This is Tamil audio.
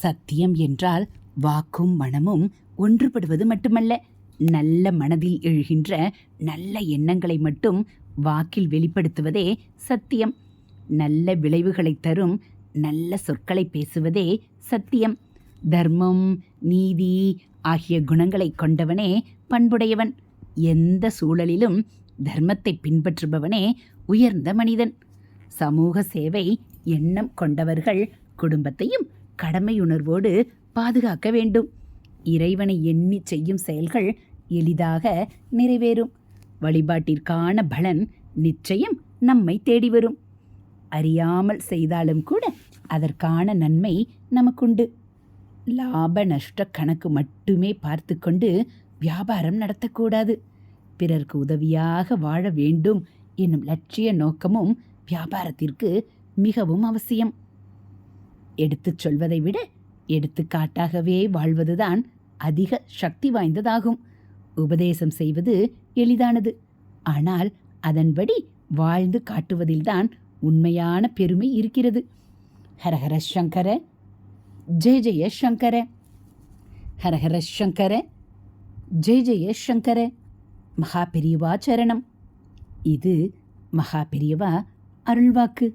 சத்தியம் என்றால் வாக்கும் மனமும் ஒன்றுபடுவது மட்டுமல்ல, நல்ல மனதில் எழுகின்ற நல்ல எண்ணங்களை மட்டும் வாக்கில் வெளிப்படுத்துவதே சத்தியம். நல்ல விளைவுகளை தரும் நல்ல சொற்களை பேசுவதே சத்தியம். தர்மம், நீதி ஆகிய குணங்களை கொண்டவனே பண்புடையவன். எந்த சூழலிலும் தர்மத்தை பின்பற்றுபவனே உயர்ந்த மனிதன். சமூக சேவை எண்ணம் கொண்டவர்கள் குடும்பத்தையும் கடமையுணர்வோடு பாதுகாக்க வேண்டும். இறைவனை எண்ணி செய்யும் செயல்கள் எளிதாக நிறைவேறும். வழிபாட்டிற்கான பலன் நிச்சயம் நம்மை தேடி வரும். அறியாமல் செய்தாலும் கூட அதற்கான நன்மை நமக்குண்டு. லாப நஷ்ட கணக்கு மட்டுமே பார்த்து கொண்டு வியாபாரம் நடத்தக்கூடாது. பிறர்க்கு உதவியாக வாழ வேண்டும் என்னும் லட்சிய நோக்கமும் வியாபாரத்திற்கு மிகவும் அவசியம். எடுத்துச் சொல்வதை விட எடுத்துக்காட்டாகவே வாழ்வதுதான் அதிக சக்தி வாய்ந்ததாகும். உபதேசம் செய்வது எளிதானது, ஆனால் அதன்படி வாழ்ந்து காட்டுவதில்தான் உண்மையான பெருமை இருக்கிறது. ஹரஹர சங்கர, ஜெய ஜெய சங்கர. ஹரஹர சங்கர, ஜெய ஜெய சங்கர. மகா பெரியவா சரணம். இது மகா பெரியவா அருள்வாக்கு.